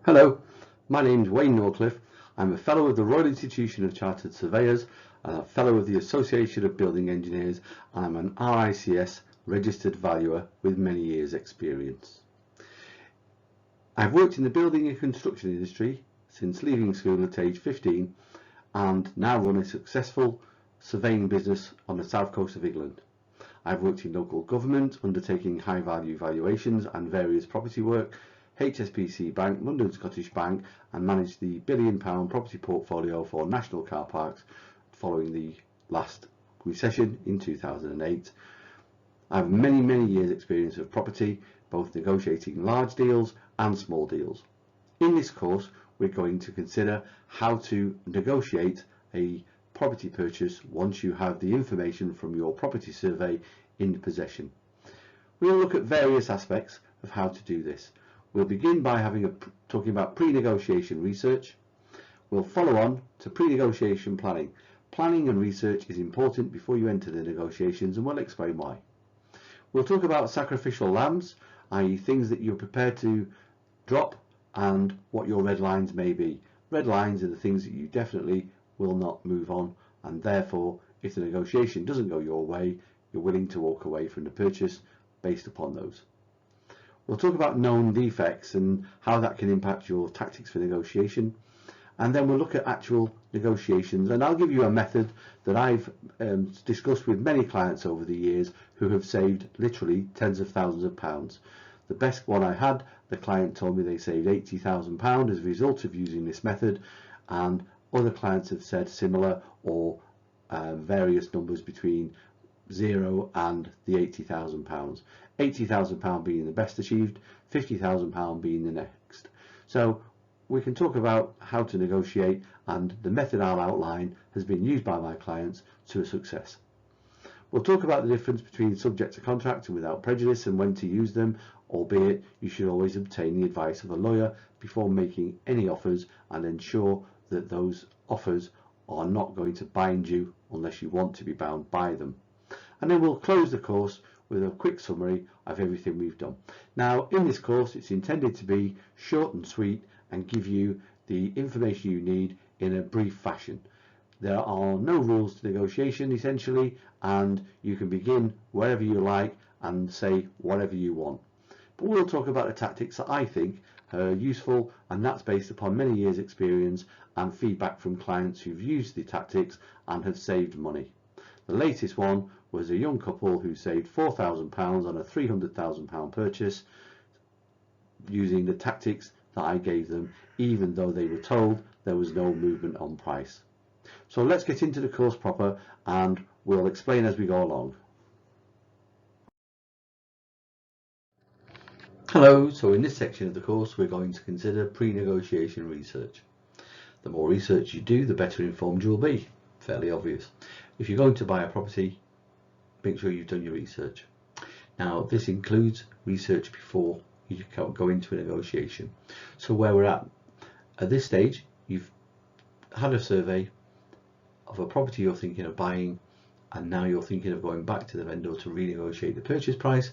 Hello, my name's Wayne Norcliffe. I'm a Fellow of the Royal Institution of Chartered Surveyors and a Fellow of the Association of Building Engineers, and I'm an RICS registered valuer with many years experience. I've worked in the building and construction industry since leaving school at age 15 and now run a successful surveying business on the south coast of England. I've worked in local government, undertaking high value valuations and various property work, HSBC Bank, London Scottish Bank, and managed the £1 billion property portfolio for national car parks following the last recession in 2008. I have many years experience of property, both negotiating large deals and small deals. In this course, we're going to consider how to negotiate a property purchase once you have the information from your property survey in possession. We'll look at various aspects of how to do this. We'll begin by talking about pre-negotiation research. We'll follow on to pre-negotiation planning. Planning and research is important before you enter the negotiations, and we'll explain why. We'll talk about sacrificial lambs, i.e. things that you're prepared to drop and what your red lines may be. Red lines are the things that you definitely will not move on, and therefore if the negotiation doesn't go your way, you're willing to walk away from the purchase based upon those. We'll talk about known defects and how that can impact your tactics for negotiation, and then we'll look at actual negotiations, and I'll give you a method that I've discussed with many clients over the years who have saved literally tens of thousands of pounds. The best one I had, the client told me they saved £80,000 as a result of using this method, and other clients have said similar or various numbers between zero and the £80,000. £80,000 being the best achieved, £50,000 being the next. So we can talk about how to negotiate, and the method I'll outline has been used by my clients to a success. We'll talk about the difference between subject to contract and without prejudice and when to use them, albeit you should always obtain the advice of a lawyer before making any offers and ensure that those offers are not going to bind you unless you want to be bound by them. And then we'll close the course with a quick summary of everything we've done. Now, in this course, it's intended to be short and sweet and give you the information you need in a brief fashion. There are no rules to negotiation, essentially, and you can begin wherever you like and say whatever you want. But we'll talk about the tactics that I think are useful, and that's based upon many years' experience and feedback from clients who've used the tactics and have saved money. The latest one was a young couple who saved £4,000 on a £300,000 purchase using the tactics that I gave them, even though they were told there was no movement on price. So let's get into the course proper, and we'll explain as we go along. Hello, so in this section of the course we're going to consider pre-negotiation research. The more research you do, the better informed you'll be. Fairly obvious. If you're going to buy a property, make sure you've done your research. Now, this includes research before you go into a negotiation. So where we're at this stage, you've had a survey of a property you're thinking of buying, and now you're thinking of going back to the vendor to renegotiate the purchase price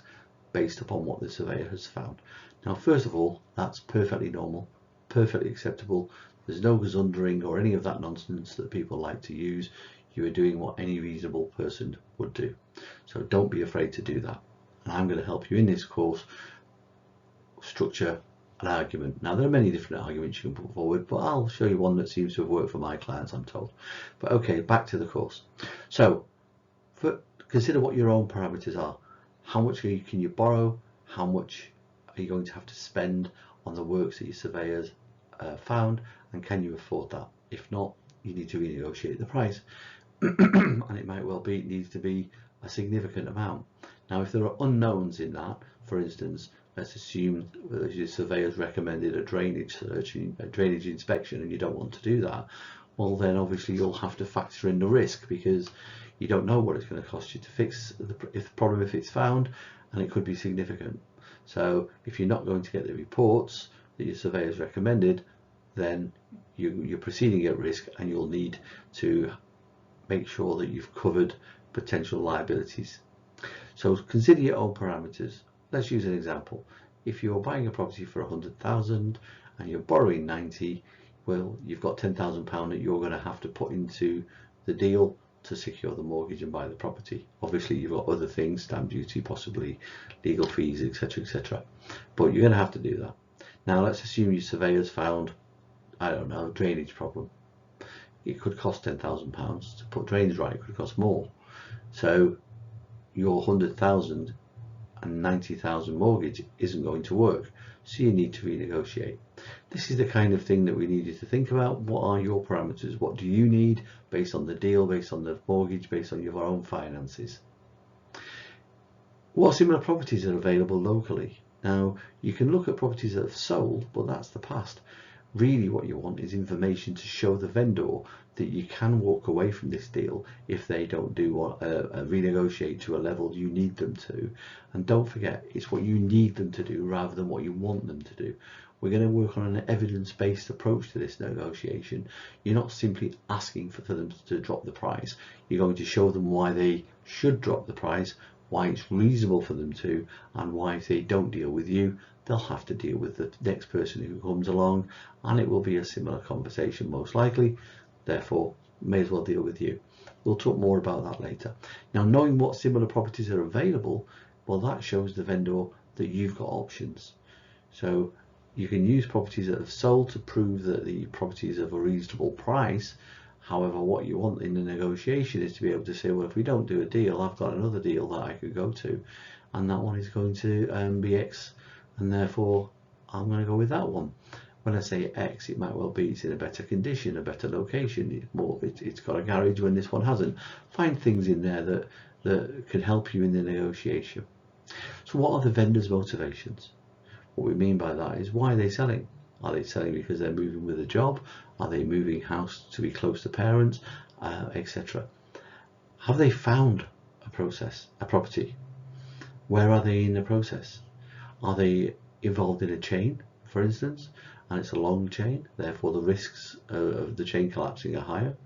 based upon what the surveyor has found. Now, first of all, that's perfectly normal, perfectly acceptable. There's no gazundering or any of that nonsense that people like to use. You are doing what any reasonable person would do. So don't be afraid to do that. And I'm going to help you in this course structure an argument. Now, there are many different arguments you can put forward, but I'll show you one that seems to have worked for my clients, I'm told. But okay, back to the course. So consider what your own parameters are. How much can you borrow? How much are you going to have to spend on the works that your surveyors found, and can you afford that? If not, you need to renegotiate the price. And it might well be it needs to be a significant amount. Now, if there are unknowns in that, for instance, let's assume that your surveyor's recommended a drainage search, a drainage inspection, and you don't want to do that, well then obviously you'll have to factor in the risk, because you don't know what it's going to cost you to fix the problem if it's found, and it could be significant. So if you're not going to get the reports that your surveyor's recommended, then you're proceeding at risk, and you'll need to make sure that you've covered potential liabilities. So consider your own parameters. Let's use an example. if you're buying a property for 100,000 and you're borrowing 90, well, you've got £10,000 that you're going to have to put into the deal to secure the mortgage and buy the property. Obviously you've got other things, stamp duty, possibly legal fees, etc, etc, but you're going to have to do that. Now let's assume your surveyors found, I don't know, drainage problem. It could cost £10,000 to put drains right, it could cost more. So your 100,000 and 90,000 mortgage isn't going to work, so you need to renegotiate. This is the kind of thing that we need you to think about. What are your parameters? What do you need based on the deal, based on the mortgage, based on your own finances? What similar properties are available locally? Now you can look at properties that have sold, but that's the past. Really what you want is information to show the vendor that you can walk away from this deal if they don't do renegotiate to a level you need them to. And don't forget, it's what you need them to do rather than what you want them to do. We're going to work on an evidence-based approach to this negotiation. You're not simply asking for them to drop the price. You're going to show them why they should drop the price, why it's reasonable for them to, and why if they don't deal with you, they'll have to deal with the next person who comes along, and it will be a similar conversation most likely. Therefore, may as well deal with you. We'll talk more about that later. Now, knowing what similar properties are available, well, that shows the vendor that you've got options. So you can use properties that have sold to prove that the property is of a reasonable price. However, what you want in the negotiation is to be able to say, well, if we don't do a deal, I've got another deal that I could go to, and that one is going to be X, and therefore I'm going to go with that one. When I say X, it might well be it's in a better condition, a better location, it's got a garage when this one hasn't. Find things in there that can help you in the negotiation. So what are the vendor's motivations? What we mean by that is, why are they selling? Are they selling because they're moving with a job? Are they moving house to be close to parents, etc.? Have they found a property? Where are they in the process? Are they involved in a chain, for instance, and it's a long chain, therefore the risks of the chain collapsing are higher?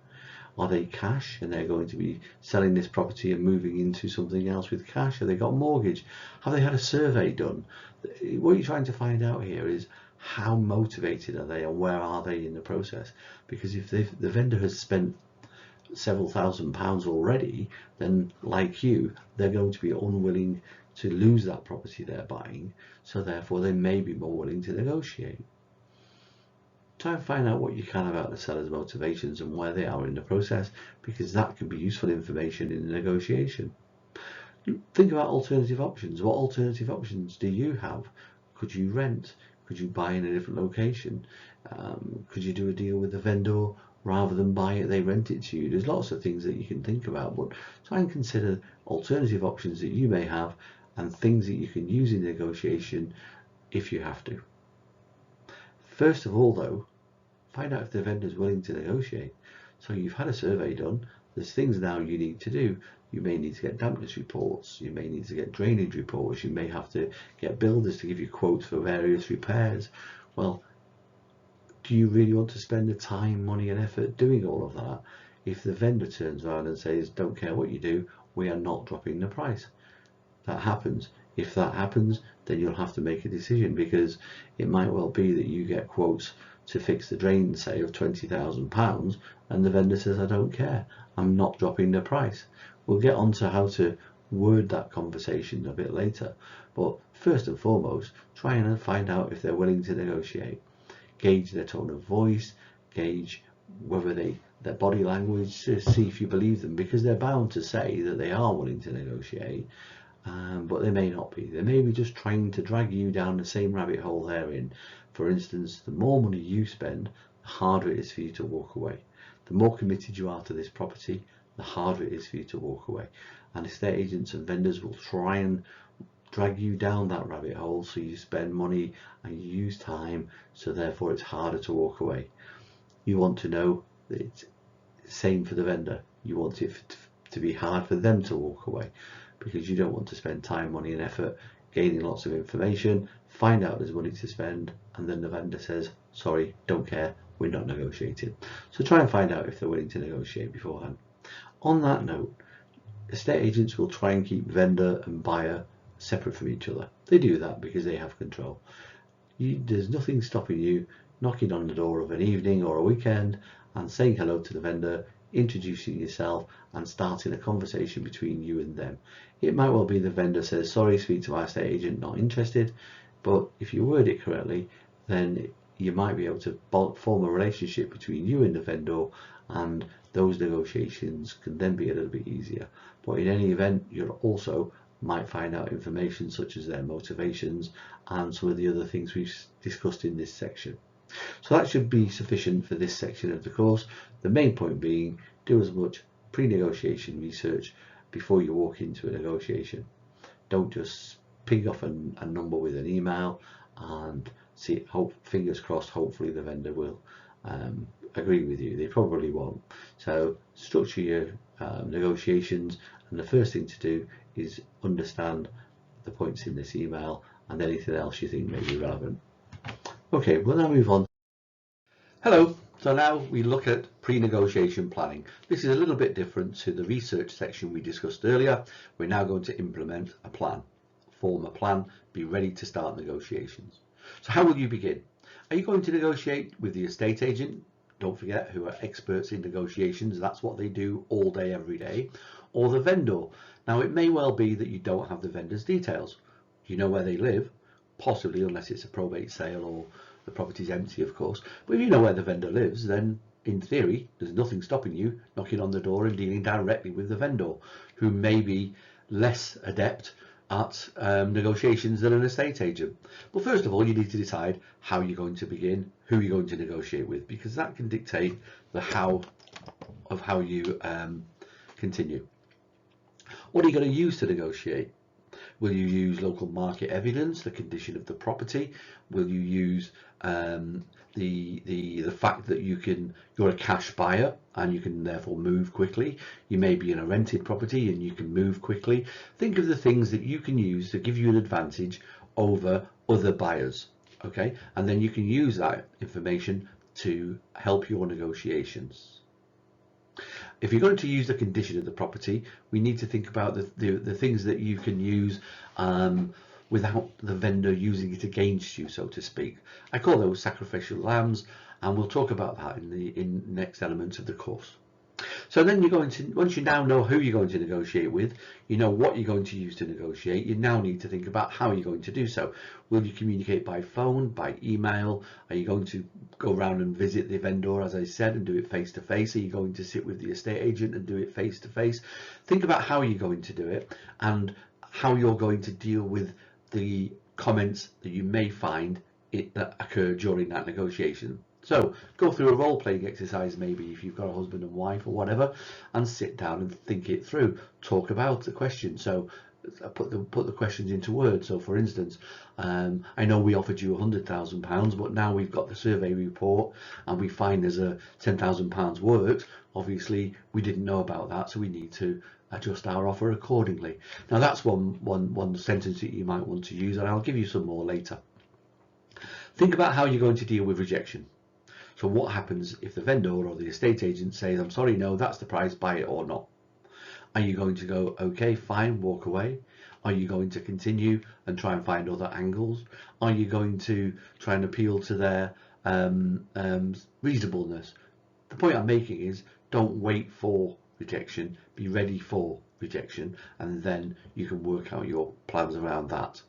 Are they cash and they're going to be selling this property and moving into something else with cash? Have they got mortgage? Have they had a survey done? What you're trying to find out here is, how motivated are they and where are they in the process? Because if the vendor has spent several £1,000s already, then like you, they're going to be unwilling to lose that property they're buying, so therefore they may be more willing to negotiate. Try and find out what you can about the seller's motivations and where they are in the process, because that can be useful information in the negotiation. Think about alternative options. What alternative options do you have? Could you rent? Could you buy in a different location? Could you do a deal with the vendor rather than buy it, they rent it to you? There's lots of things that you can think about, but try and consider alternative options that you may have and things that you can use in negotiation if you have to. First of all though, find out if the vendor is willing to negotiate. So you've had a survey done, there's things now you need to do. You may need to get dampness reports, you may need to get drainage reports, you may have to get builders to give you quotes for various repairs. Well, do you really want to spend the time, money and effort doing all of that if the vendor turns around and says, don't care what you do, we are not dropping the price? That happens. If that happens, then you'll have to make a decision, because it might well be that you get quotes to fix the drain, say, of £20,000, and the vendor says, I don't care, I'm not dropping the price. We'll get on to how to word that conversation a bit later, but first and foremost, try and find out if they're willing to negotiate. Gauge their tone of voice, gauge whether their body language, to see if you believe them, because they're bound to say that they are willing to negotiate, but they may not be. They may be just trying to drag you down the same rabbit hole they're in. For instance, the more money you spend, the harder it is for you to walk away. The more committed you are to this property, the harder it is for you to walk away. And estate agents and vendors will try and drag you down that rabbit hole, so you spend money and you use time, so therefore it's harder to walk away. You want to know that it's the same for the vendor. You want it to be hard for them to walk away, because you don't want to spend time, money and effort gaining lots of information, find out there's money to spend, and then the vendor says, sorry, don't care, we're not negotiating. So try and find out if they're willing to negotiate beforehand. On that note, estate agents will try and keep vendor and buyer separate from each other. They do that because they have control. There's nothing stopping you knocking on the door of an evening or a weekend and saying hello to the vendor, introducing yourself and starting a conversation between you and them. It might well be the vendor says, sorry, speak to my estate agent, not interested, but if you word it correctly, then you might be able to form a relationship between you and the vendor, and those negotiations can then be a little bit easier. But in any event, you'll also might find out information such as their motivations and some of the other things we've discussed in this section. So that should be sufficient for this section of the course. The main point being, do as much pre-negotiation research before you walk into a negotiation. Don't just ping off a number with an email and see, fingers crossed, hopefully the vendor will agree with you. They probably won't. So structure your negotiations, and the first thing to do is understand the points in this email and anything else you think may be relevant. Okay, we'll now move on. Hello, so now we look at pre-negotiation planning. This is a little bit different to the research section we discussed earlier. We're now going to implement a plan, form a plan, be ready to start negotiations. So how will you begin? Are you going to negotiate with the estate agent? Don't forget, who are experts in negotiations. That's what they do all day, every day. Or the vendor. Now, it may well be that you don't have the vendor's details. You know where they live, possibly, unless it's a probate sale or the property's empty, of course. But if you know where the vendor lives, then in theory, there's nothing stopping you knocking on the door and dealing directly with the vendor, who may be less adept at negotiations than an estate agent. But first of all, you need to decide how you're going to begin, who you're going to negotiate with, because that can dictate the how of how you continue. What are you going to use to negotiate? Will you use local market evidence, the condition of the property? Will you use the fact that you're a cash buyer and you can therefore move quickly? You may be in a rented property and you can move quickly. Think of the things that you can use to give you an advantage over other buyers, okay? And then you can use that information to help your negotiations. If you're going to use the condition of the property, we need to think about the things that you can use without the vendor using it against you, so to speak. I call those sacrificial lambs, and we'll talk about that in the next elements of the course. So then you're going to, once you now know who you're going to negotiate with, you know what you're going to use to negotiate, you now need to think about how you're going to do so. Will you communicate by phone, by email? Are you going to go around and visit the vendor, as I said, and do it face to face? Are you going to sit with the estate agent and do it face to face? Think about how you're going to do it and how you're going to deal with the comments that you may find that occur during that negotiation. So go through a role-playing exercise, maybe if you've got a husband and wife or whatever, and sit down and think it through. Talk about the question. So put the questions into words. So for instance, I know we offered you £100,000, but now we've got the survey report and we find there's a £10,000 worked. Obviously we didn't know about that, so we need to adjust our offer accordingly. Now that's one sentence that you might want to use, and I'll give you some more later. Think about how you're going to deal with rejection. So what happens if the vendor or the estate agent says, I'm sorry, no, that's the price, buy it or not? Are you going to go, okay, fine, walk away? Are you going to continue and try and find other angles? Are you going to try and appeal to their reasonableness? The point I'm making is, don't wait for rejection, be ready for rejection, and then you can work out your plans around that.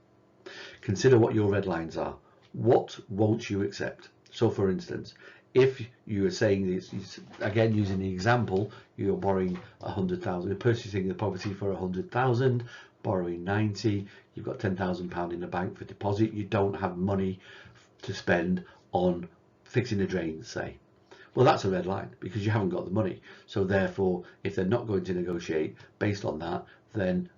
Consider what your red lines are. What won't you accept? So for instance, if you are saying this, again using the example, you're borrowing 100,000, you're purchasing the property for 100,000, borrowing 90, you've got £10,000 in the bank for deposit, you don't have money to spend on fixing a drain, say. Well, that's a red line because you haven't got the money. So therefore, if they're not going to negotiate based on that, then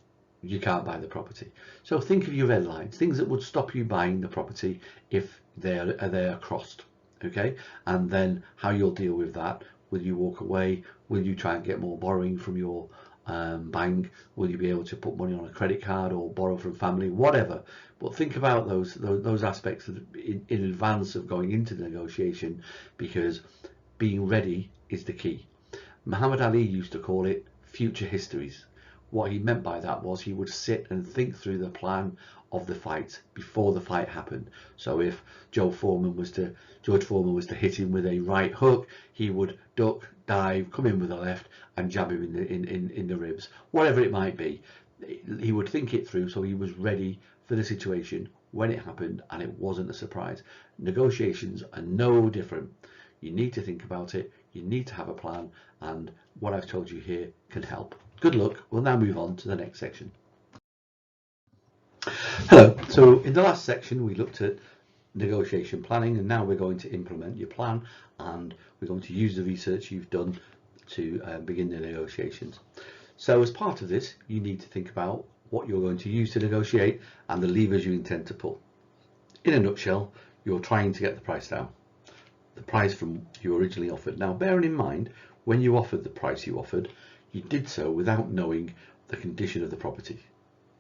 you can't buy the property. So think of your red lines, things that would stop you buying the property if they are crossed. Okay, and then how you'll deal with that. Will you walk away? Will you try and get more borrowing from your bank? Will you be able to put money on a credit card or borrow from family, whatever? But think about those aspects in advance of going into the negotiation, because being ready is the key. Muhammad Ali used to call it future histories. What he meant by that was he would sit and think through the plan of the fight before the fight happened. So if George Foreman was to hit him with a right hook, he would duck, dive, come in with a left and jab him in the ribs, whatever it might be. He would think it through, so he was ready for the situation when it happened, and it wasn't a surprise. Negotiations are no different. You need to think about it, you need to have a plan, and what I've told you here can help. Good luck. We'll now move on to the next section. Hello. So in the last section we looked at negotiation planning, and now we're going to implement your plan, and we're going to use the research you've done to begin the negotiations. So as part of this, you need to think about what you're going to use to negotiate and the levers you intend to pull. In a nutshell, you're trying to get the price down, the price from you originally offered. Now, bearing in mind, when you offered the price you offered, you did so without knowing the condition of the property.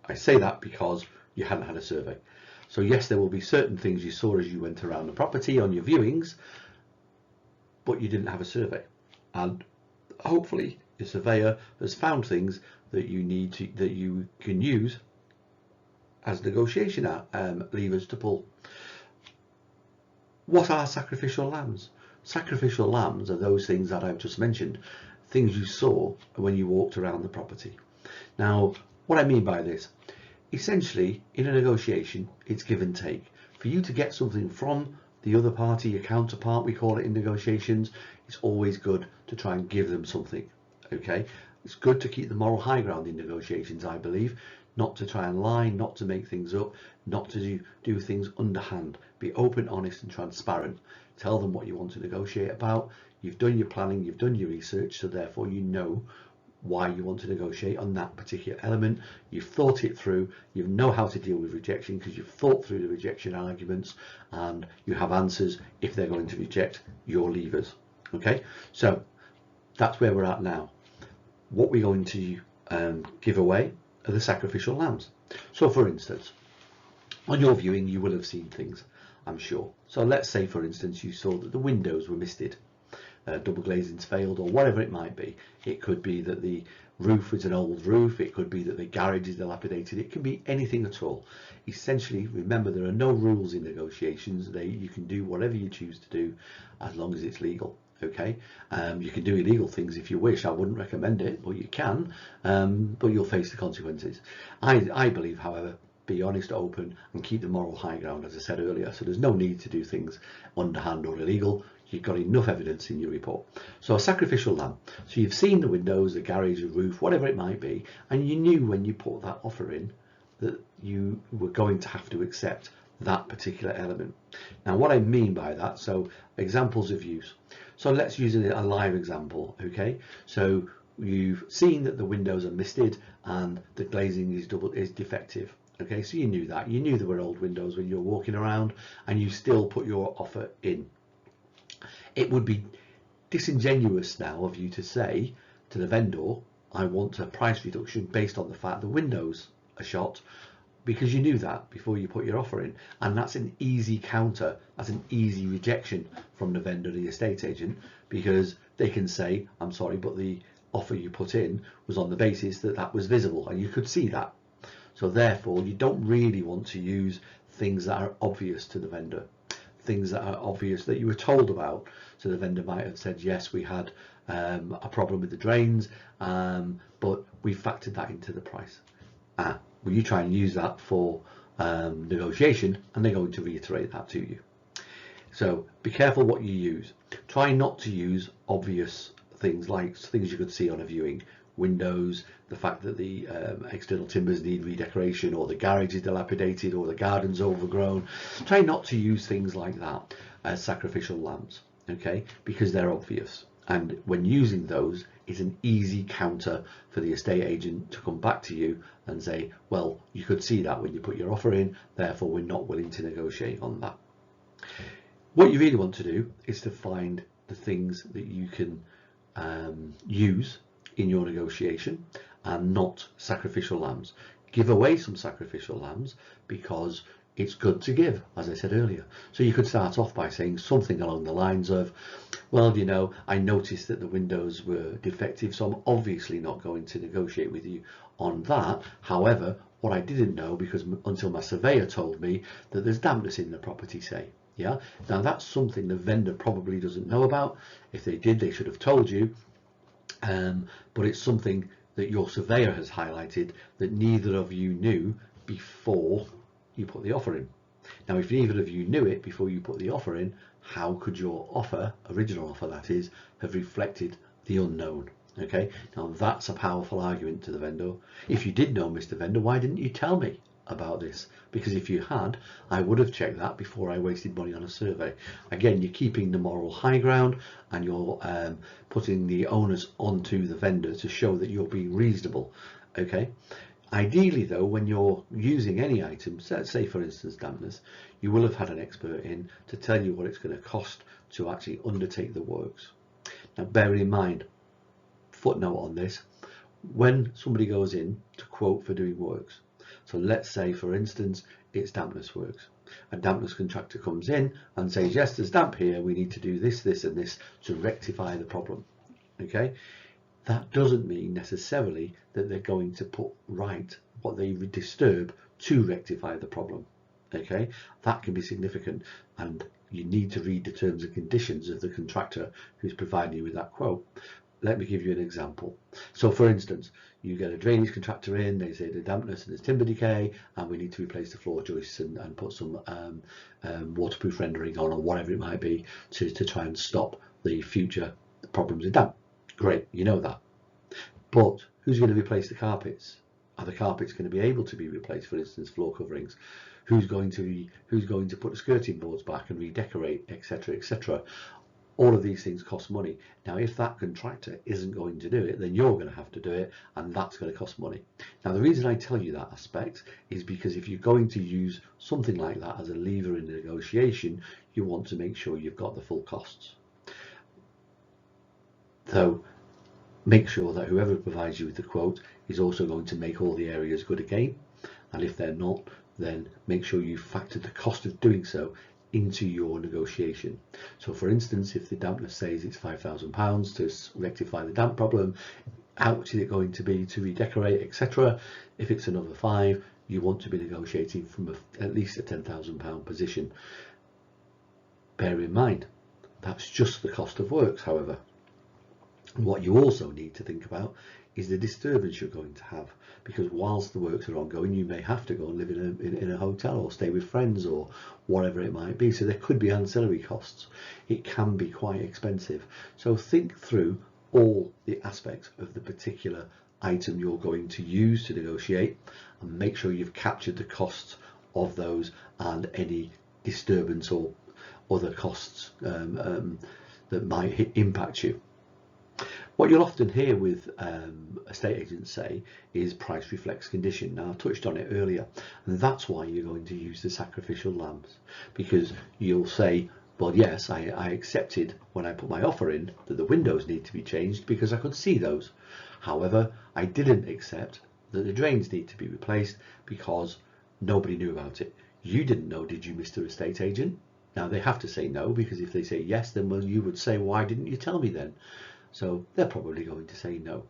I say that because you hadn't had a survey. So yes, there will be certain things you saw as you went around the property on your viewings, but you didn't have a survey. And hopefully your surveyor has found things that you can use as negotiation levers to pull. What are sacrificial lambs? Sacrificial lambs are those things that I've just mentioned, things you saw when you walked around the property. Now, what I mean by this, essentially in a negotiation, it's give and take. For you to get something from the other party, your counterpart, we call it in negotiations, it's always good to try and give them something. Okay, it's good to keep the moral high ground in negotiations, I believe, not to try and lie, not to make things up, not to do things underhand. Be open, honest and transparent. Tell them what you want to negotiate about. You've done your planning, you've done your research, so therefore you know why you want to negotiate on that particular element. You've thought it through, you know how to deal with rejection because you've thought through the rejection arguments, and you have answers if they're going to reject your levers. Okay, so that's where we're at now. What we're going to give away are the sacrificial lambs. So for instance, on your viewing you will have seen things, I'm sure. So let's say for instance you saw that the windows were misted, double glazing's failed, or whatever it might be. It could be that the roof is an old roof, it could be that the garage is dilapidated, it can be anything at all. Essentially, remember, there are no rules in negotiations. You can do whatever you choose to do as long as it's legal. Okay, you can do illegal things if you wish. I wouldn't recommend it, but you can, but you'll face the consequences. I believe, however, be honest, open and keep the moral high ground, as I said earlier. So there's no need to do things underhand or illegal. You've got enough evidence in your report. So a sacrificial lamb. So you've seen the windows, the garage, the roof, whatever it might be, and you knew when you put that offer in that you were going to have to accept that particular element. Now what I mean by that, so examples of use. So let's use a live example. Okay, so you've seen that the windows are misted and the glazing is defective. Okay, so you knew that. You knew there were old windows when you were walking around, and you still put your offer in. It would be disingenuous now of you to say to the vendor, I want a price reduction based on the fact the windows are shot, because you knew that before you put your offer in. And that's an easy counter, that's an easy rejection from the vendor, the estate agent, because they can say, I'm sorry, but the offer you put in was on the basis that that was visible and you could see that. So therefore you don't really want to use things that are obvious to the vendor, things that are obvious that you were told about. So the vendor might have said, yes, we had a problem with the drains, but we factored that into the price. Will you try and use that for negotiation, and they're going to reiterate that to you. So be careful what you use. Try not to use obvious things like things you could see on a viewing. Windows, the fact that the external timbers need redecoration, or the garage is dilapidated, or the garden's overgrown. Try not to use things like that as sacrificial lambs, okay, because they're obvious. And when using those, it's an easy counter for the estate agent to come back to you and say, well, you could see that when you put your offer in, therefore we're not willing to negotiate on that. What you really want to do is to find the things that you can use in your negotiation and not sacrificial lambs. Give away some sacrificial lambs because it's good to give, as I said earlier. So you could start off by saying something along the lines of, well, you know, I noticed that the windows were defective, so I'm obviously not going to negotiate with you on that. However, what I didn't know because until my surveyor told me that there's dampness in the property, say. Yeah, now that's something the vendor probably doesn't know about. If they did, they should have told you. But it's something that your surveyor has highlighted that neither of you knew before you put the offer in. Now, if neither of you knew it before you put the offer in, how could your offer, original offer that is, have reflected the unknown? Okay, now that's a powerful argument to the vendor. If you did know, Mr. Vendor, why didn't you tell me about this? Because if you had, I would have checked that before I wasted money on a survey. Again, you're keeping the moral high ground and you're putting the onus onto the vendor to show that you're being reasonable. Okay. Ideally, though, when you're using any items, let's say for instance dampness, you will have had an expert in to tell you what it's going to cost to actually undertake the works. Now, bear in mind, footnote on this, when somebody goes in to quote for doing works, so let's say for instance it's dampness works, a dampness contractor comes in and says, yes, there's damp here, we need to do this, this and this to rectify the problem. Okay, that doesn't mean necessarily that they're going to put right what they disturb to rectify the problem. Okay, that can be significant, and you need to read the terms and conditions of the contractor who's providing you with that quote. Let me give you an example. So for instance, you get a drainage contractor in, they say the dampness and there's timber decay and we need to replace the floor joists and put some waterproof rendering on or whatever it might be to try and stop the future problems with damp. Great, you know that. But who's going to replace the carpets? Are the carpets going to be able to be replaced, for instance, floor coverings? Who's going to put the skirting boards back and redecorate, etc., etc.? All of these things cost money. Now, if that contractor isn't going to do it, then you're going to have to do it, and that's going to cost money. Now, the reason I tell you that aspect is because if you're going to use something like that as a lever in the negotiation, you want to make sure you've got the full costs. So make sure that whoever provides you with the quote is also going to make all the areas good again, and if they're not, then make sure you factor the cost of doing so into your negotiation. So for instance, if the dampness says it's £5,000 to rectify the damp problem, how much is it going to be to redecorate, etc.? If it's another £5,000, you want to be negotiating from at least a £10,000 position. Bear in mind, that's just the cost of works, however. What you also need to think about is the disturbance you're going to have, because whilst the works are ongoing, you may have to go and live in a hotel or stay with friends or whatever it might be. So there could be ancillary costs. It can be quite expensive. So think through all the aspects of the particular item you're going to use to negotiate and make sure you've captured the costs of those and any disturbance or other costs that might impact you. What you'll often hear with estate agents say is price reflects condition. Now, I touched on it earlier, and that's why you're going to use the sacrificial lambs, because you'll say, well, yes, I accepted when I put my offer in that the windows need to be changed because I could see those. However, I didn't accept that the drains need to be replaced because nobody knew about it. You didn't know, did you, Mr. Estate Agent? Now, they have to say no, because if they say yes, then well, you would say, why didn't you tell me then? So they're probably going to say no.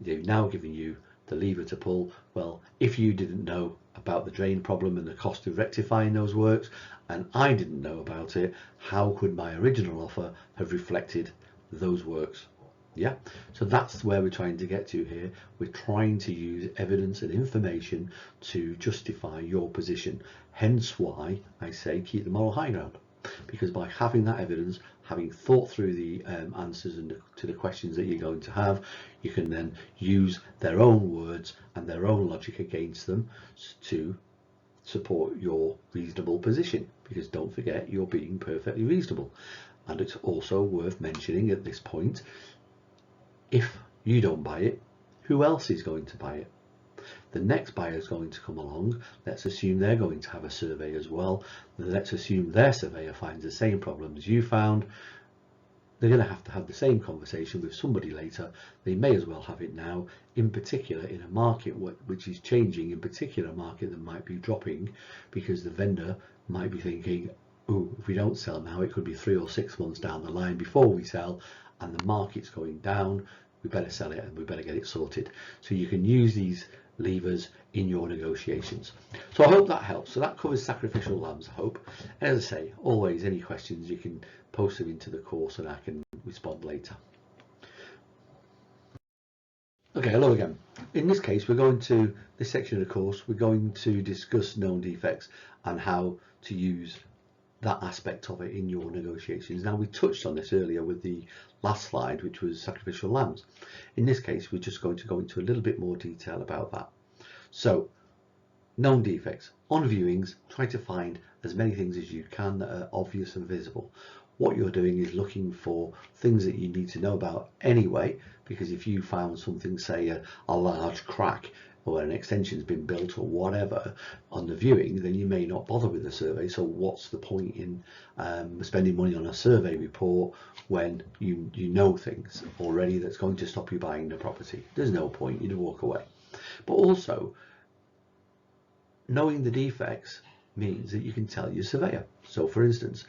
They've now given you the lever to pull. Well, if you didn't know about the drain problem and the cost of rectifying those works, and I didn't know about it, how could my original offer have reflected those works? Yeah, so that's where we're trying to get to here. We're trying to use evidence and information to justify your position. Hence why I say keep the moral high ground, because by having that evidence, having thought through the answers to the questions that you're going to have, you can then use their own words and their own logic against them to support your reasonable position, because don't forget, you're being perfectly reasonable. And it's also worth mentioning at this point, if you don't buy it, who else is going to buy it? The next buyer is going to come along. Let's assume they're going to have a survey as well. Let's assume their surveyor finds the same problems you found. They're going to have the same conversation with somebody later. They may as well have it now, in particular in a market which is changing, in particular a market that might be dropping, because the vendor might be thinking, oh, if we don't sell now, it could be 3 or 6 months down the line before we sell, and the market's going down. We better sell it and we better get it sorted. So you can use these levers in your negotiations. So I hope that helps. So that covers sacrificial lambs, I hope. And as I say, always any questions you can post them into the course and I can respond later. Okay, hello again. In this case, this section of the course, we're going to discuss known defects and how to use that aspect of it in your negotiations. Now, we touched on this earlier with the last slide, which was sacrificial lambs. In this case, we're just going to go into a little bit more detail about that. So, known defects. On viewings, try to find as many things as you can that are obvious and visible. What you're doing is looking for things that you need to know about anyway, because if you found something, say a large crack or an extension's been built or whatever on the viewing, then you may not bother with the survey. So what's the point in spending money on a survey report when you know things already that's going to stop you buying the property? There's no point, you'd walk away. But also, knowing the defects means that you can tell your surveyor. So for instance,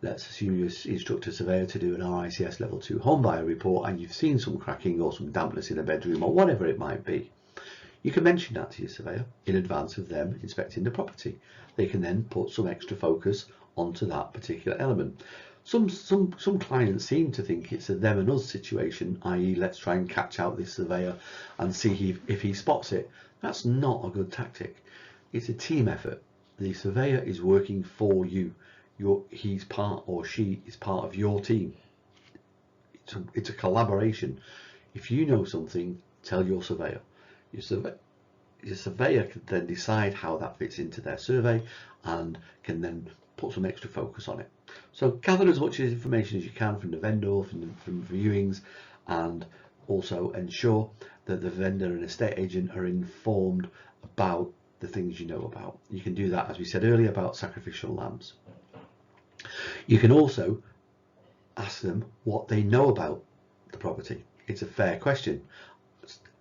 let's assume you instruct a surveyor to do an RICS level 2 home buyer report and you've seen some cracking or some dampness in a bedroom or whatever it might be. You can mention that to your surveyor in advance of them inspecting the property. They can then put some extra focus onto that particular element. Some clients seem to think it's a them and us situation, i.e. let's try and catch out this surveyor and see if he spots it. That's not a good tactic. It's a team effort. The surveyor is working for you. He's part or she is part of your team. It's a collaboration. If you know something, tell your surveyor. Your surveyor can then decide how that fits into their survey and can then put some extra focus on it. So gather as much information as you can from the vendor, from viewings, and also ensure that the vendor and estate agent are informed about the things you know about. You can do that, as we said earlier, about sacrificial lambs. You can also ask them what they know about the property. It's a fair question.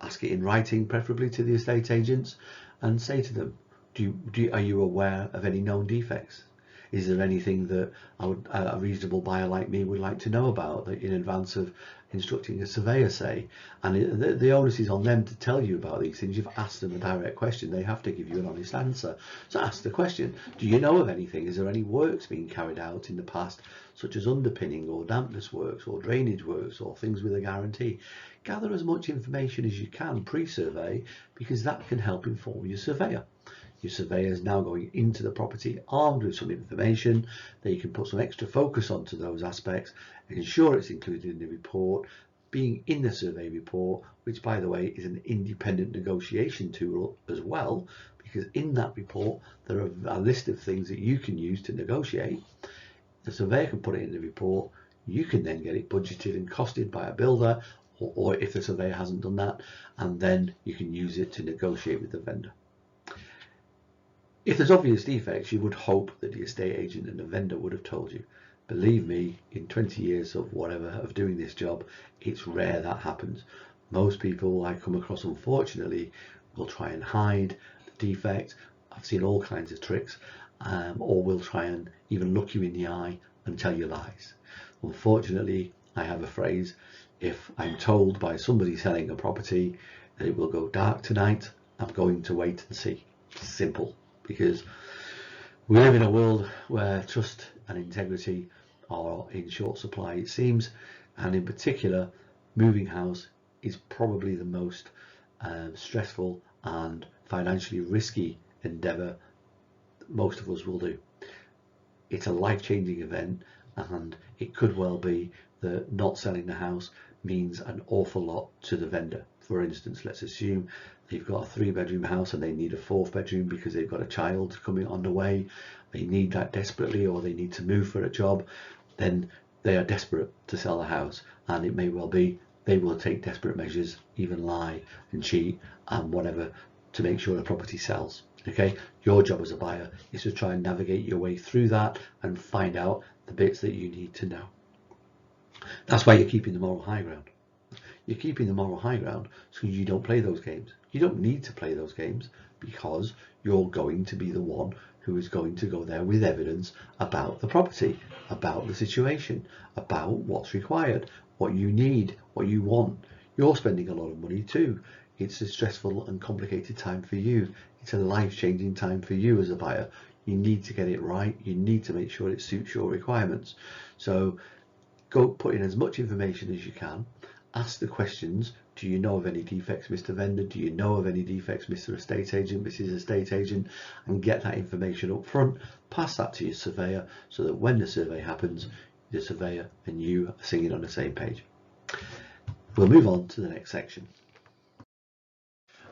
Ask it in writing, preferably to the estate agents, and say to them, are you aware of any known defects? Is there anything that a reasonable buyer like me would like to know about that in advance of instructing a surveyor, say? And the onus is on them to tell you about these things. You've asked them a direct question. They have to give you an honest answer. So ask the question, do you know of anything? Is there any works being carried out in the past, such as underpinning or dampness works or drainage works or things with a guarantee? Gather as much information as you can pre-survey, because that can help inform your surveyor. Your surveyor is now going into the property armed with some information. They can put some extra focus onto those aspects and ensure it's included in the report, being in the survey report, which by the way is an independent negotiation tool as well, because in that report there are a list of things that you can use to negotiate. The surveyor can put it in the report. You can then get it budgeted and costed by a builder, or if the surveyor hasn't done that, and then you can use it to negotiate with the vendor. If there's obvious defects, you would hope that the estate agent and the vendor would have told you. Believe me, in 20 years of doing this job, it's rare that happens. Most people I come across, unfortunately, will try and hide the defect. I've seen all kinds of tricks, or will try and even look you in the eye and tell you lies. Unfortunately, I have a phrase: if I'm told by somebody selling a property that it will go dark tonight, I'm going to wait and see. Simple. Because we live in a world where trust and integrity are in short supply, it seems, and in particular, moving house is probably the most stressful and financially risky endeavour most of us will do. It's a life-changing event, and it could well be that not selling the house means an awful lot to the vendor. For instance, let's assume they've got a 3-bedroom house and they need a 4th bedroom because they've got a child coming on the way. They need that desperately, or they need to move for a job. Then they are desperate to sell the house, and it may well be they will take desperate measures, even lie and cheat and whatever, to make sure the property sells. Okay, your job as a buyer is to try and navigate your way through that and find out the bits that you need to know. That's why you're keeping the moral high ground. You're keeping the moral high ground so you don't play those games. You don't need to play those games, because you're going to be the one who is going to go there with evidence about the property, about the situation, about what's required, what you need, what you want. You're spending a lot of money too. it's a stressful and complicated time for you. It's a life-changing time for you as a buyer. You need to get it right. You need to make sure it suits your requirements. So go put in as much information as you can. Ask the questions. Do you know of any defects, Mr. Vendor? Do you know of any defects, Mr. Estate Agent, Mrs. Estate Agent? And get that information up front. Pass that to your surveyor so that when the survey happens, the surveyor and you are singing on the same page. We'll move on to the next section.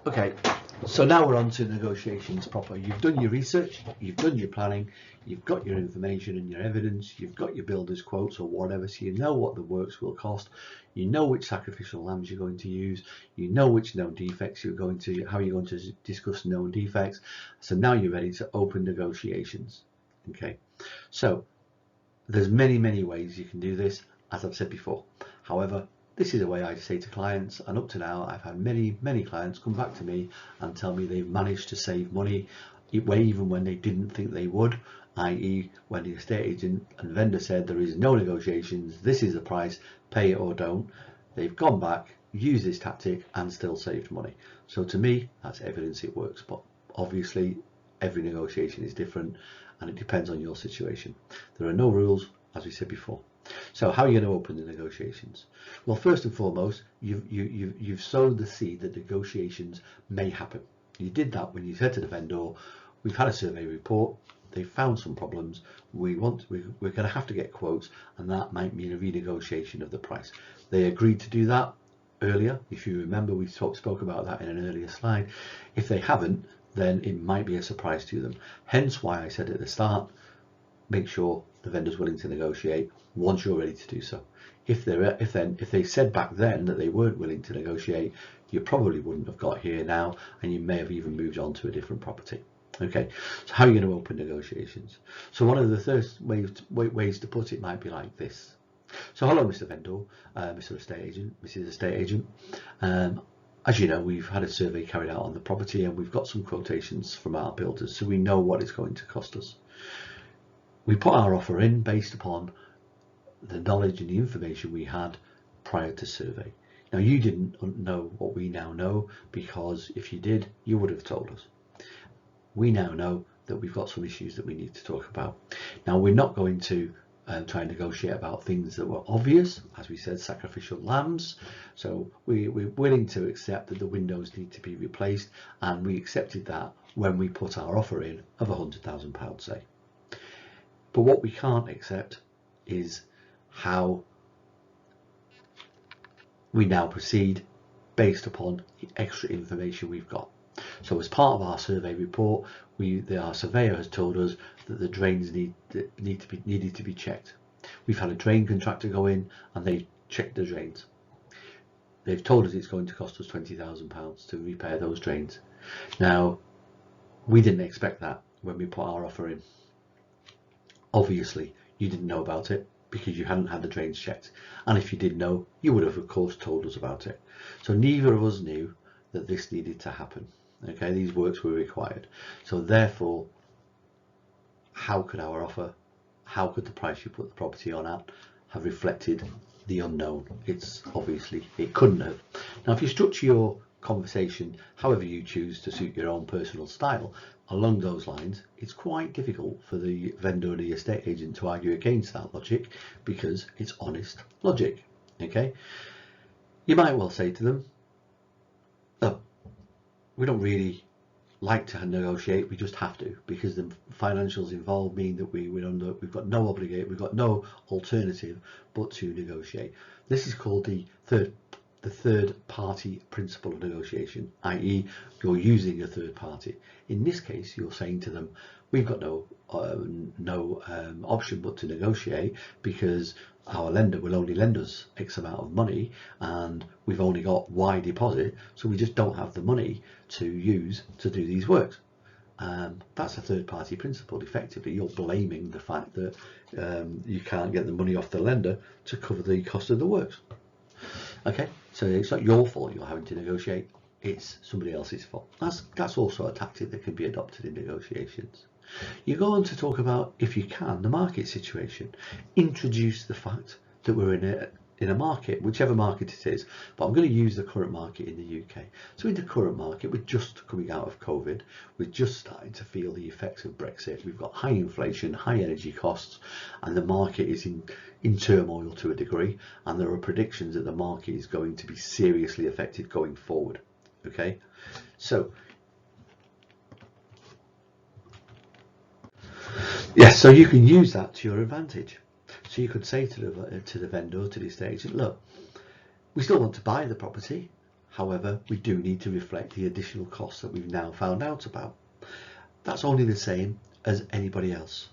Okay, so now we're on to negotiations proper. You've done your research, you've done your planning, you've got your information and your evidence, you've got your builder's quotes or whatever, so you know what the works will cost, you know which sacrificial lambs you're going to use, you know which known defects you're going to, how you're going to discuss known defects. So now you're ready to open negotiations. Okay, so there's many ways you can do this, as I've said before. However, this is a way I say to clients, and up to now I've had many clients come back to me and tell me they've managed to save money even when they didn't think they would, i.e. when the estate agent and vendor said there is no negotiations, this is the price, pay it or don't. They've gone back, used this tactic and still saved money. So to me that's evidence it works, but obviously every negotiation is different and it depends on your situation. There are no rules, as we said before. So how are you going to open the negotiations? Well, first and foremost, you've sowed the seed that negotiations may happen. You did that when you said to the vendor, we've had a survey report, they found some problems, we're going to have to get quotes, and that might mean a renegotiation of the price. They agreed to do that earlier. If you remember, we spoke about that in an earlier slide. If they haven't, then it might be a surprise to them. Hence why I said at the start, make sure the vendor's willing to negotiate once you're ready to do so. If they said back then that they weren't willing to negotiate, you probably wouldn't have got here now, and you may have even moved on to a different property. Okay, so how are you going to open negotiations? So one of the first ways to put it might be like this. So hello, Mr. Vendor, Mr. Estate Agent, Mrs. Estate Agent. As you know, we've had a survey carried out on the property and we've got some quotations from our builders, so we know what it's going to cost us. We put our offer in based upon the knowledge and the information we had prior to survey. Now, you didn't know what we now know, because if you did, you would have told us. We now know that we've got some issues that we need to talk about. Now, we're not going to try and negotiate about things that were obvious, as we said, sacrificial lambs. So we're willing to accept that the windows need to be replaced, and we accepted that when we put our offer in of £100,000, say. But what we can't accept is how we now proceed based upon the extra information we've got. So as part of our survey report, our surveyor has told us that the drains needed to be checked. We've had a drain contractor go in and they've checked the drains. They've told us it's going to cost us £20,000 to repair those drains. Now, we didn't expect that when we put our offer in. Obviously, you didn't know about it because you hadn't had the drains checked. And if you did know, you would have, of course, told us about it. So neither of us knew that this needed to happen. Okay, these works were required. So therefore, how could our offer, how could the price you put the property on at have reflected the unknown? It's obviously, it couldn't have. Now, if you structure your conversation however you choose to suit your own personal style along those lines, it's quite difficult for the vendor or the estate agent to argue against that logic, because it's honest logic. Okay, you might well say to them, oh, we don't really like to negotiate, we just have to, because the financials involved mean that we've got no obligation, we've got no alternative but to negotiate. This is called the third party principle of negotiation, i.e. you're using a third party. In this case, you're saying to them, we've got no option but to negotiate, because our lender will only lend us X amount of money and we've only got Y deposit, so we just don't have the money to use to do these works. That's a third party principle. Effectively, you're blaming the fact that you can't get the money off the lender to cover the cost of the works. Okay, so it's not your fault you're having to negotiate, it's somebody else's fault. That's also a tactic that can be adopted in negotiations. You go on to talk about, if you can, the market situation. Introduce the fact that we're in a market, whichever market it is, but I'm going to use the current market in the UK. So in the current market, we're just coming out of COVID, we're just starting to feel the effects of Brexit, we've got high inflation, high energy costs, and the market is in turmoil to a degree, and there are predictions that the market is going to be seriously affected going forward. Okay, so yes, so you can use that to your advantage. So you could say to the vendor, to the estate agent, look, we still want to buy the property, however, we do need to reflect the additional costs that we've now found out about. That's only the same as anybody else.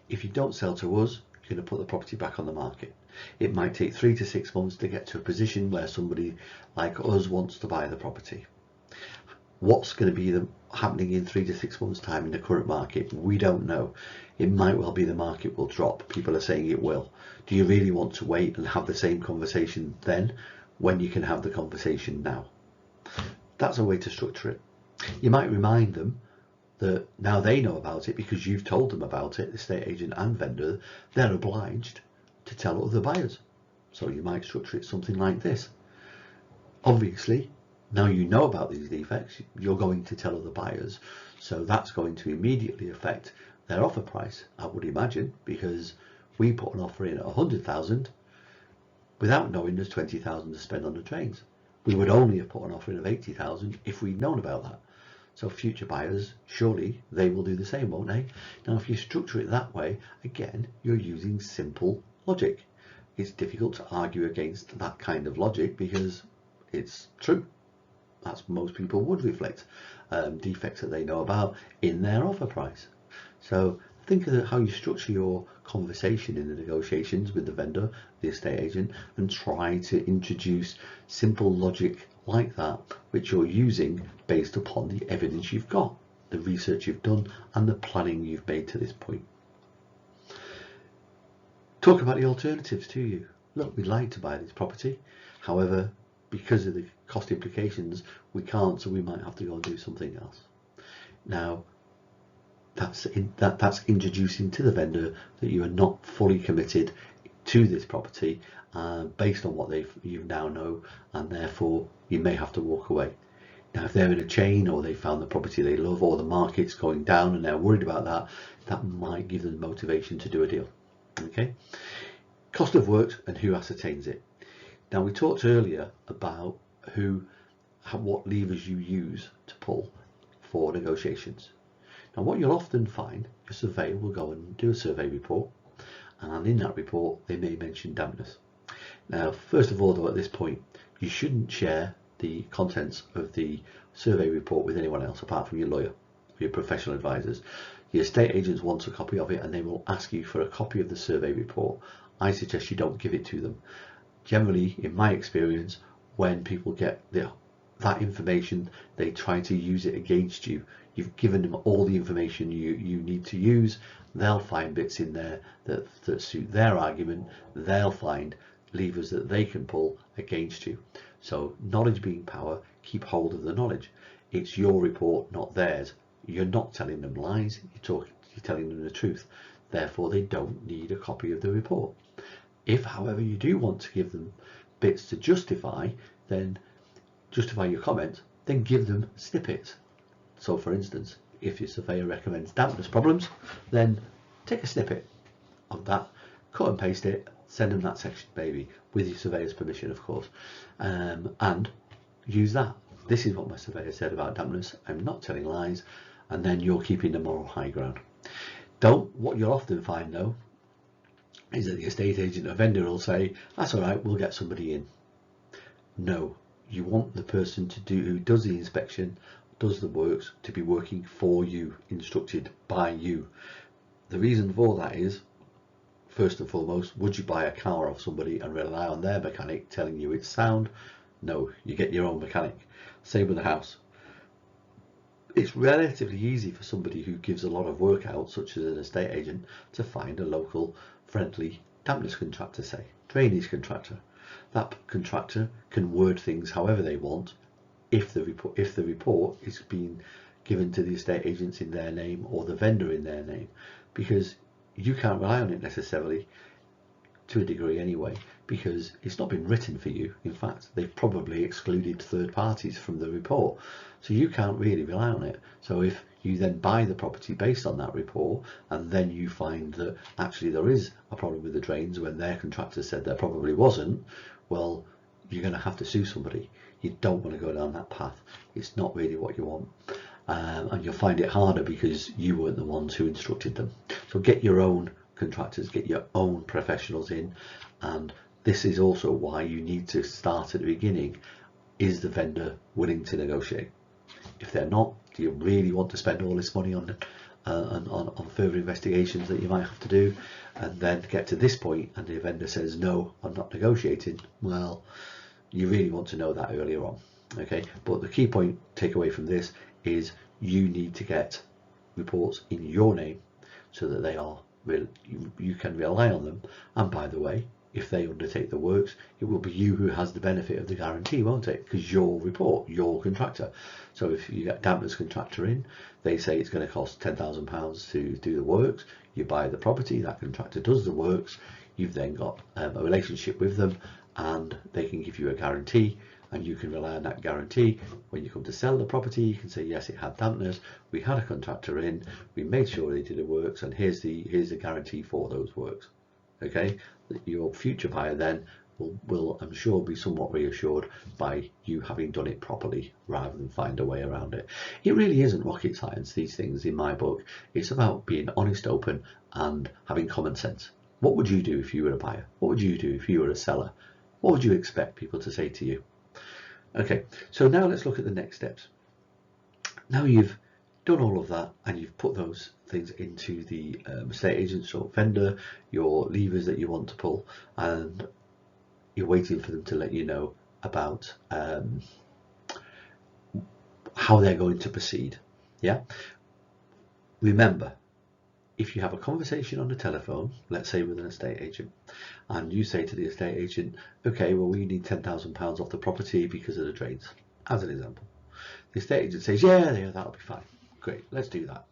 If you don't sell to us, you're going to put the property back on the market. It might take 3 to 6 months to get to a position where somebody like us wants to buy the property. What's going to be happening in 3 to 6 months time in the current market? We don't know. It might well be the market will drop. People are saying it will. Do you really want to wait and have the same conversation then when you can have the conversation now? That's a way to structure it. You might remind them that now they know about it because you've told them about it, the estate agent and vendor, they're obliged to tell other buyers. So you might structure it something like this. Obviously, now you know about these defects, you're going to tell other buyers, so that's going to immediately affect their offer price, I would imagine, because we put an offer in at 100,000 without knowing there's 20,000 to spend on the trains. We would only have put an offer in of 80,000 if we'd known about that. So future buyers, surely they will do the same, won't they? Now, if you structure it that way, again, you're using simple logic. It's difficult to argue against that kind of logic because it's true. That's most people would reflect defects that they know about in their offer price. So think of how you structure your conversation in the negotiations with the vendor, the estate agent, and try to introduce simple logic like that, which you're using based upon the evidence you've got, the research you've done, and the planning you've made to this point. Talk about the alternatives to you. Look, we'd like to buy this property, however, because of the cost implications, we can't, so we might have to go and do something else. Now, that's introducing to the vendor that you are not fully committed to this property based on what you now know, and therefore you may have to walk away. Now, if they're in a chain or they found the property they love or the market's going down and they're worried about that, that might give them motivation to do a deal. Okay, cost of works and who ascertains it. Now, we talked earlier about what levers you use to pull for negotiations. Now, what you'll often find, a surveyor will go and do a survey report, and in that report they may mention dampness. Now, first of all, though, at this point, you shouldn't share the contents of the survey report with anyone else apart from your lawyer, your professional advisors. The estate agents want a copy of it and they will ask you for a copy of the survey report. I suggest you don't give it to them. Generally, in my experience, when people get that information, they try to use it against you. You've given them all the information you need to use. They'll find bits in there that suit their argument. They'll find levers that they can pull against you. So knowledge being power, keep hold of the knowledge. It's your report, not theirs. You're not telling them lies, you're telling them the truth. Therefore, they don't need a copy of the report. If, however, you do want to give them bits to justify your comment, then give them snippets. So, for instance, if your surveyor recommends dampness problems, then take a snippet of that, cut and paste it, send them that section, baby, with your surveyor's permission, of course, and use that. This is what my surveyor said about dampness. I'm not telling lies, and then you're keeping the moral high ground. What you'll often find, though, is that the estate agent or vendor will say, that's all right, we'll get somebody in. No, you want the person who does the inspection, does the works, to be working for you, instructed by you. The reason for that is, first and foremost, would you buy a car off somebody and rely on their mechanic telling you it's sound? No, you get your own mechanic. Same with the house. It's relatively easy for somebody who gives a lot of work out, such as an estate agent, to find a local friendly dampness contractor, say, drainage contractor. That contractor can word things however they want if the report is being given to the estate agents in their name or the vendor in their name, because you can't rely on it necessarily. to a degree anyway, because it's not been written for you. In fact, they've probably excluded third parties from the report, so you can't really rely on it. So if you then buy the property based on that report, and then you find that actually there is a problem with the drains when their contractor said there probably wasn't, well, you're going to have to sue somebody. You don't want to go down that path. It's not really what you want. And you'll find it harder because you weren't the ones who instructed them. So get your own contractors, get your own professionals in, and this is also why you need to start at the beginning. Is the vendor willing to negotiate? If they're not, do you really want to spend all this money on further investigations that you might have to do, and then get to this point and the vendor says no, I'm not negotiating? Well, you really want to know that earlier on. Okay, but the key point take away from this is you need to get reports in your name so that they are you can rely on them. And by the way, if they undertake the works, it will be you who has the benefit of the guarantee, won't it? Because your report, your contractor. So if you get dampness contractor in, they say it's going to cost £10,000 to do the works. You buy the property, that contractor does the works. You've then got a relationship with them, and they can give you a guarantee, and you can rely on that guarantee. When you come to sell the property, you can say, yes, it had dampness, we had a contractor in, we made sure they did the works, and here's the guarantee for those works. Okay, your future buyer then will I'm sure be somewhat reassured by you having done it properly rather than find a way around it. It really isn't rocket science, these things, in my book. It's about being honest, open, and having common sense. What would you do if you were a buyer? What would you do if you were a seller? What would you expect people to say to you? Okay, so now let's look at the next steps. Now you've done all of that and you've put those things into the estate agent or vendor, your levers that you want to pull, and you're waiting for them to let you know about how they're going to proceed. Yeah, remember, if you have a conversation on the telephone, let's say with an estate agent, and you say to the estate agent, okay, well, we need £10,000 off the property because of the drains, as an example. The estate agent says, yeah, that'll be fine. Great, let's do that.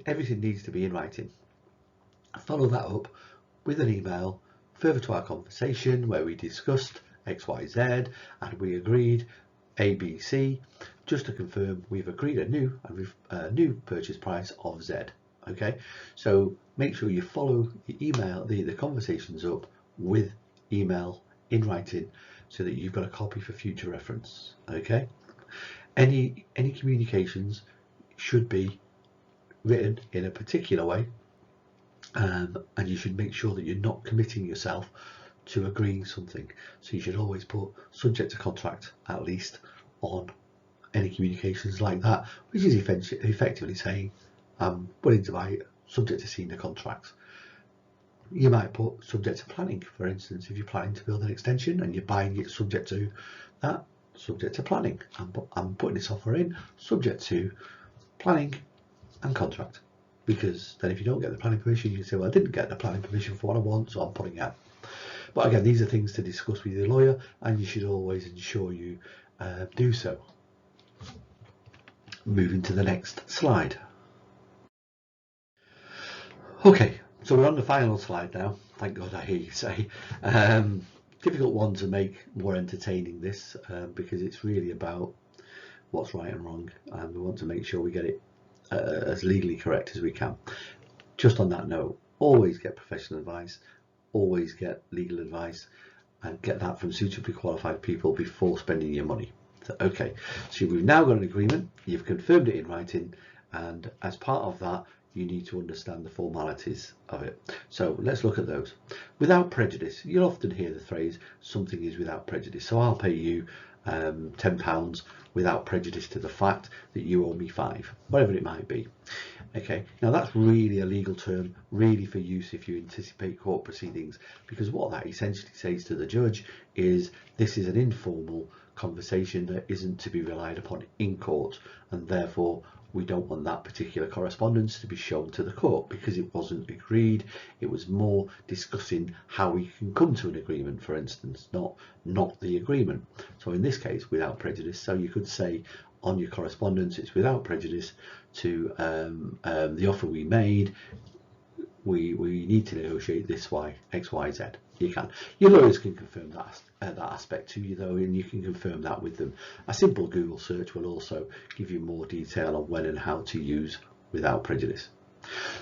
Everything needs to be in writing. Follow that up with an email further to our conversation where we discussed X, Y, Z, and we agreed A, B, C. Just to confirm, we've agreed a new purchase price of Z. Okay, so make sure you follow the email, the conversations up with email in writing so that you've got a copy for future reference. Okay, any communications should be written in a particular way, and you should make sure that you're not committing yourself to agreeing something. So you should always put subject to contract at least on any communications like that, which is effectively saying I'm willing to buy it subject to seeing the contracts. You might put subject to planning, for instance, if you're planning to build an extension and you're buying it subject to that, subject to planning. I'm putting this offer in subject to planning and contract, because then if you don't get the planning permission, you can say, well, I didn't get the planning permission for what I want, so I'm putting it out. But again, these are things to discuss with your lawyer, and you should always ensure you do so. Moving to the next slide. Okay, so we're on the final slide now. Thank God, I hear you say. Difficult one to make more entertaining, this, because it's really about what's right and wrong, and we want to make sure we get it as legally correct as we can. Just on that note, always get professional advice, always get legal advice, and get that from suitably qualified people before spending your money. So, okay, so we've now got an agreement, you've confirmed it in writing, and as part of that, you need to understand the formalities of it. So let's look at those. Without prejudice, you'll often hear the phrase, something is without prejudice. So I'll pay you £10 without prejudice to the fact that you owe me £5, whatever it might be. Okay, now that's really a legal term, really for use if you anticipate court proceedings, because what that essentially says to the judge is this is an informal conversation that isn't to be relied upon in court, and therefore we don't want that particular correspondence to be shown to the court because it wasn't agreed. It was more discussing how we can come to an agreement, for instance, not the agreement. So in this case, without prejudice. So you could say on your correspondence, it's without prejudice to the offer we made. we need to negotiate this X, Y, Z. You can. Your lawyers can confirm that aspect to you though, and you can confirm that with them. A simple Google search will also give you more detail on when and how to use without prejudice.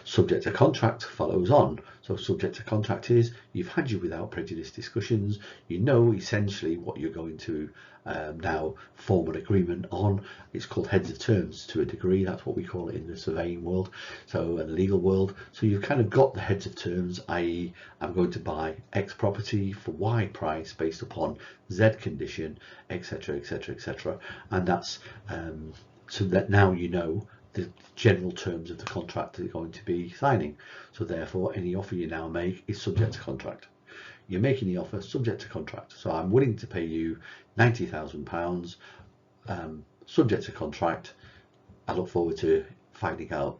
Subject to contract follows on. So subject to contract is you've had your without prejudice discussions, you know essentially what you're going to now form an agreement on. It's called heads of terms to a degree, that's what we call it in the surveying world, so in the legal world. So you've kind of got the heads of terms, i.e. I'm going to buy X property for Y price based upon Z condition, etc, etc, etc, and that's so that now you know the general terms of the contract that you're going to be signing. So therefore any offer you now make is subject to contract. You're making the offer subject to contract. So I'm willing to pay you £90,000 subject to contract. I look forward to finding out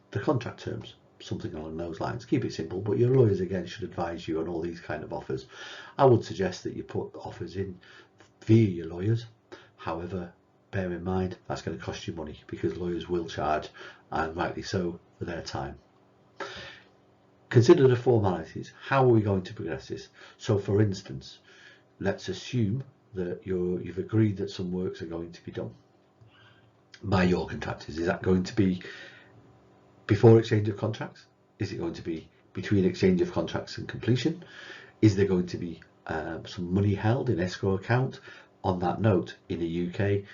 the contract terms, something along those lines. Keep it simple, but your lawyers again should advise you on all these kind of offers. I would suggest that you put offers in via your lawyers. However, bear in mind that's going to cost you money because lawyers will charge, and rightly so, for their time. Consider the formalities. How are we going to progress this? So for instance, let's assume that you've agreed that some works are going to be done by your contractors. Is that going to be before exchange of contracts? Is it going to be between exchange of contracts and completion? Is there going to be some money held in escrow account? On that note, in the UK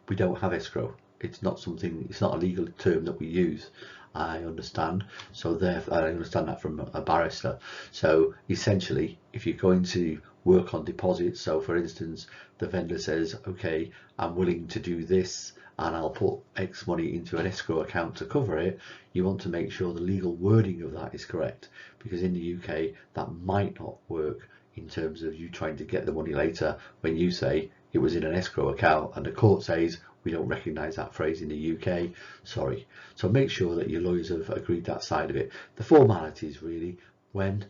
we don't have escrow. It's not a legal term that we use, I understand. So therefore, I understand that from a barrister. So essentially, if you're going to work on deposits, so for instance, the vendor says, okay, I'm willing to do this and I'll put X money into an escrow account to cover it, you want to make sure the legal wording of that is correct, because in the UK that might not work in terms of you trying to get the money later when you say it was in an escrow account and the court says we don't recognise that phrase in the UK, sorry. So make sure that your lawyers have agreed that side of it. The formalities really, when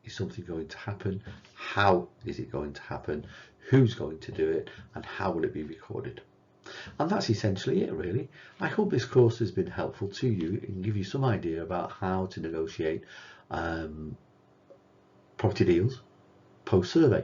is something going to happen, how is it going to happen, who's going to do it, and how will it be recorded. And that's essentially it really. I hope this course has been helpful to you and give you some idea about how to negotiate property deals post-survey.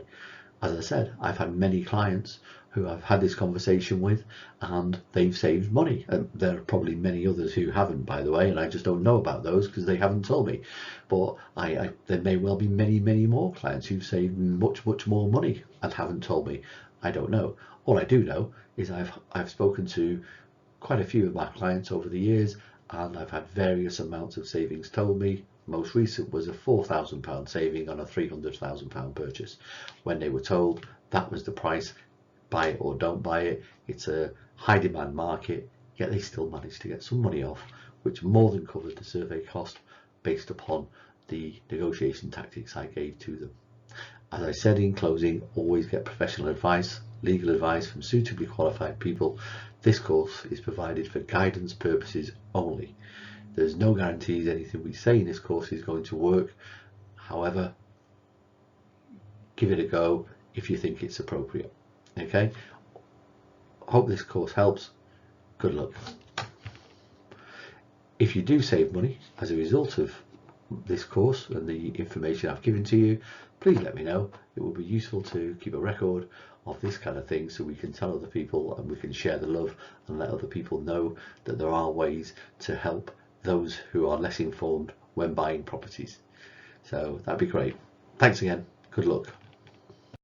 As I said, I've had many clients who I've had this conversation with and they've saved money, and there are probably many others who haven't, by the way, and I just don't know about those because they haven't told me. But there may well be many more clients who've saved much more money and haven't told me. I don't know. All I do know is I've spoken to quite a few of my clients over the years and I've had various amounts of savings told me. Most recent was a £4,000 saving on a £300,000 purchase, when they were told that was the price, buy it or don't buy it. It's a high demand market, yet they still managed to get some money off, which more than covered the survey cost based upon the negotiation tactics I gave to them. As I said in closing, always get professional advice, legal advice from suitably qualified people. This course is provided for guidance purposes only. There's no guarantees anything we say in this course is going to work. However, give it a go if you think it's appropriate. Okay? Hope this course helps. Good luck. If you do save money as a result of this course and the information I've given to you, please let me know. It will be useful to keep a record of this kind of thing so we can tell other people and we can share the love and let other people know that there are ways to help those who are less informed when buying properties. So that'd be great. Thanks again. Good luck.